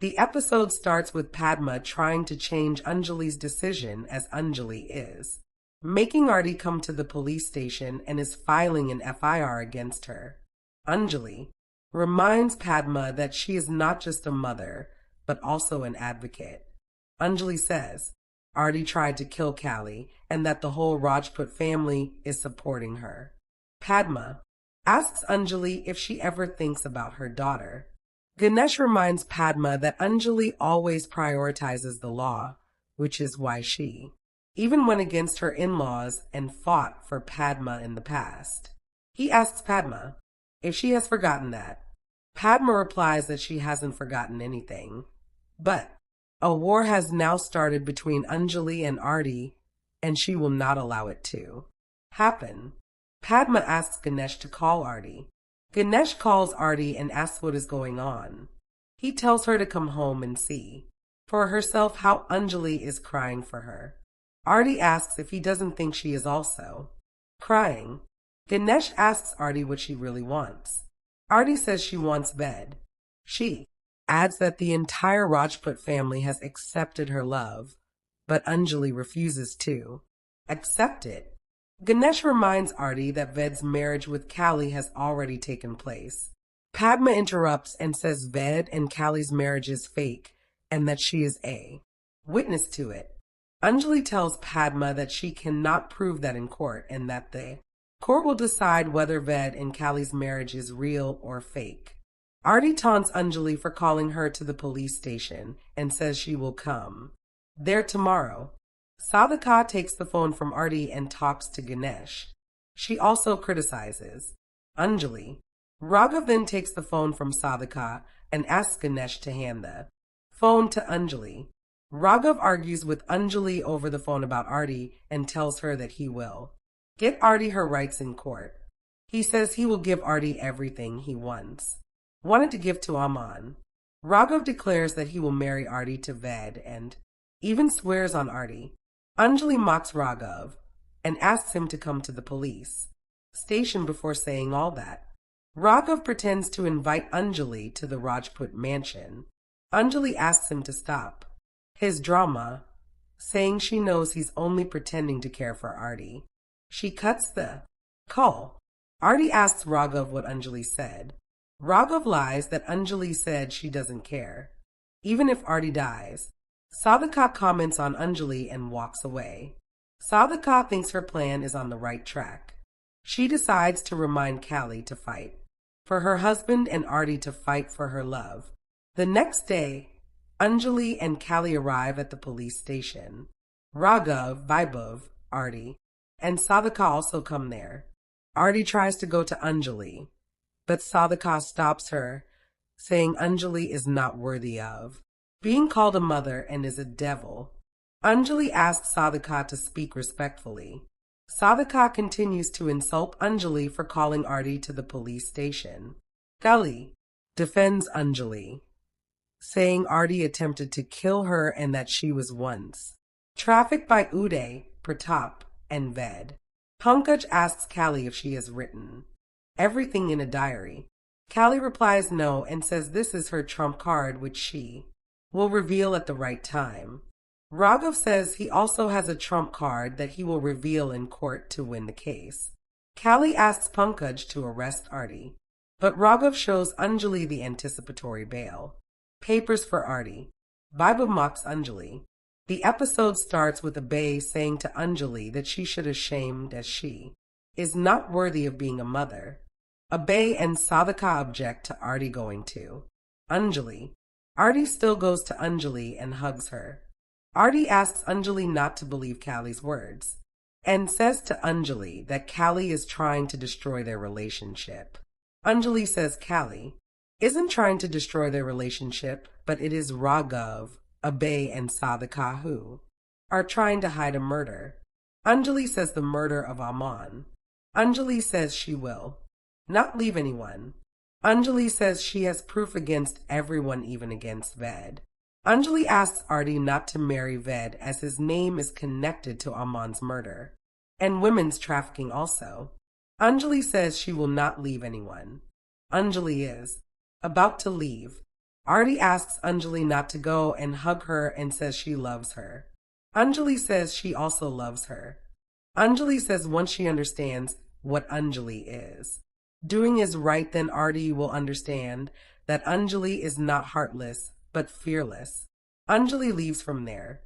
The episode starts with Padma trying to change Anjali's decision as Anjali is making Arti come to the police station and is filing an FIR against her. Anjali reminds Padma that she is not just a mother, but also an advocate. Anjali says Arti tried to kill Callie and that the whole Rajput family is supporting her. Padma asks Anjali if she ever thinks about her daughter. Ganesh reminds Padma that Anjali always prioritizes the law, which is why she even went against her in-laws and fought for Padma in the past. He asks Padma if she has forgotten that. Padma replies that she hasn't forgotten anything. But a war has now started between Anjali and Arti, and she will not allow it to happen. Padma asks Ganesh to call Arti. Ganesh calls Arti and asks what is going on. He tells her to come home and see for herself how Anjali is crying for her. Arti asks if he doesn't think she is also crying. Ganesh asks Arti what she really wants. Arti says she wants bed. She adds that the entire Rajput family has accepted her love, but Anjali refuses to accept it. Ganesh reminds Arti that Ved's marriage with Callie has already taken place. Padma interrupts and says Ved and Callie's marriage is fake and that she is a witness to it. Anjali tells Padma that she cannot prove that in court and that the court will decide whether Ved and Callie's marriage is real or fake. Arti taunts Anjali for calling her to the police station and says she will come there tomorrow. Sadhika takes the phone from Arti and talks to Ganesh. She also criticizes Anjali. Raghav then takes the phone from Sadhika and asks Ganesh to hand the phone to Anjali. Raghav argues with Anjali over the phone about Arti and tells her that he will get Arti her rights in court. He says he will give Arti everything he wanted to give to Amaan. Raghav declares that he will marry Arti to Ved and even swears on Arti. Anjali mocks Raghav and asks him to come to the police station before saying all that. Raghav pretends to invite Anjali to the Rajput mansion. Anjali asks him to stop his drama, saying she knows he's only pretending to care for Arti. She cuts the call. Arti asks Raghav what Anjali said. Raghav lies that Anjali said she doesn't care, even if Arti dies. Sadhika comments on Anjali and walks away. Sadhika thinks her plan is on the right track. She decides to remind Callie to fight for her husband and Arti to fight for her love. The next day, Anjali and Callie arrive at the police station. Raghav, Vaibhav, Arti, and Sadhika also come there. Arti tries to go to Anjali, but Sadhika stops her, saying Anjali is not worthy of being called a mother and is a devil. Anjali asks Sadhika to speak respectfully. Sadhika continues to insult Anjali for calling Arti to the police station. Callie defends Anjali, saying Arti attempted to kill her and that she was once trafficked by Uday, Pratap, and Ved. Pankaj asks Callie if she has written everything in a diary. Callie replies no and says this is her trump card, which she will reveal at the right time. Raghav says he also has a trump card that he will reveal in court to win the case. Callie asks Pankaj to arrest Arti, but Raghav shows Anjali the anticipatory bail papers for Arti. Vaibhav mocks Anjali. The episode starts with Abhay saying to Anjali that she should ashamed as she is not worthy of being a mother. Abhay and Sadhika object to Arti going to Anjali. Arti still goes to Anjali and hugs her. Arti asks Anjali not to believe Callie's words and says to Anjali that Callie is trying to destroy their relationship. Anjali says Callie isn't trying to destroy their relationship, but it is Raghav, Abhay, and Sadhika who are trying to hide a murder. Anjali says the murder of Amaan. Anjali says she will not leave anyone. Anjali says she has proof against everyone, even against Ved. Anjali asks Arti not to marry Ved as his name is connected to Amaan's murder and women's trafficking also. Anjali says she will not leave anyone. Anjali is about to leave. Artie asks Anjali not to go and hug her and says she loves her. Anjali says she also loves her. Anjali says once she understands what Anjali is doing is right, then Artie will understand that Anjali is not heartless, but fearless. Anjali leaves from there.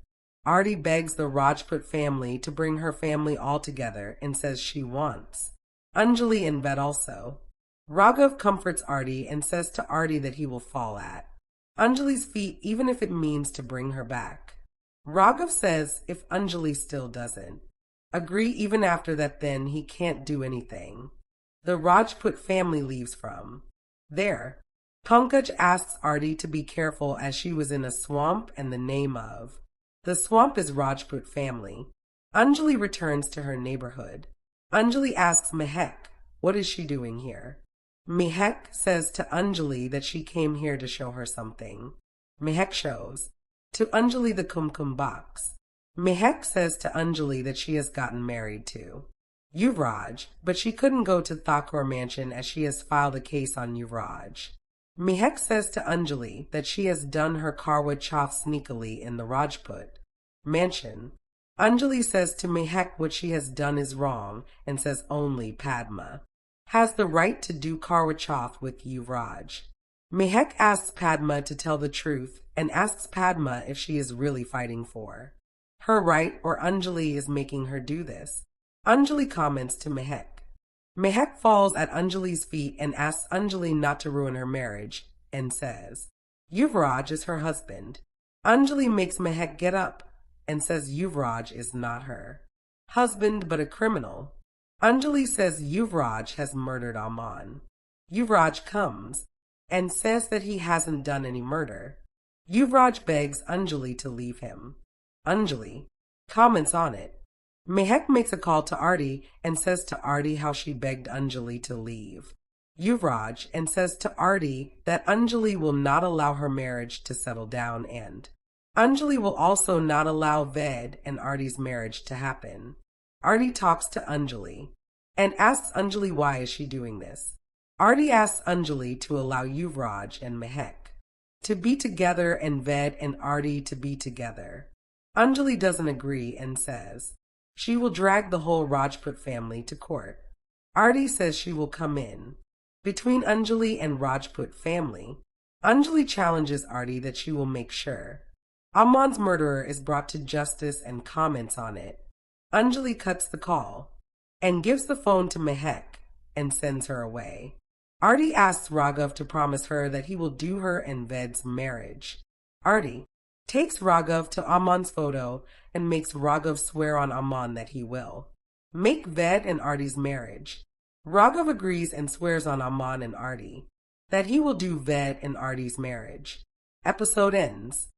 Artie begs the Rajput family to bring her family all together and says she wants Anjali and Ved also. Raghav comforts Artie and says to Artie that he will fall at Anjali's feet even if it means to bring her back. Raghav says if Anjali still doesn't agree even after that, then he can't do anything. The Rajput family leaves from there. Pankaj asks Artie to be careful as she was in a swamp and the name of the swamp is Rajput family. Anjali returns to her neighborhood. Anjali asks Mehak, what is she doing here? Mehak says to Anjali that she came here to show her something. Mehak shows to Anjali the kumkum box. Mehak says to Anjali that she has gotten married to Yuvraj, but she couldn't go to Thakur mansion as she has filed a case on Yuvraj. Mehak says to Anjali that she has done her karwa chauth sneakily in the Rajput mansion. Anjali says to Mehak what she has done is wrong and says only Padma has the right to do karwa chauth with Yuvraj. Mehak asks Padma to tell the truth and asks Padma if she is really fighting for her right or Anjali is making her do this. Anjali comments to Mehak. Mehak falls at Anjali's feet and asks Anjali not to ruin her marriage and says Yuvraj is her husband. Anjali makes Mehak get up and says Yuvraj is not her husband but a criminal. Anjali says Yuvraj has murdered Amaan. Yuvraj comes and says that he hasn't done any murder. Yuvraj begs Anjali to leave him. Anjali comments on it. Mehak makes a call to Artie and says to Artie how she begged Anjali to leave Yuvraj and says to Artie that Anjali will not allow her marriage to settle down and Anjali will also not allow Ved and Artie's marriage to happen. Artie talks to Anjali and asks Anjali why is she doing this. Artie asks Anjali to allow Yuvraj and Mehak to be together and Ved and Artie to be together. Anjali doesn't agree and says she will drag the whole Rajput family to court. Artie says she will come in between Anjali and Rajput family. Anjali challenges Artie that she will make sure Amaan's murderer is brought to justice and comments on it. Anjali cuts the call and gives the phone to Mehak and sends her away. Artie asks Raghav to promise her that he will do her and Ved's marriage. Artie takes Raghav to Amaan's photo and makes Raghav swear on Amaan that he will make Ved and Artie's marriage. Raghav agrees and swears on Amaan and Artie that he will do Ved and Artie's marriage. Episode ends.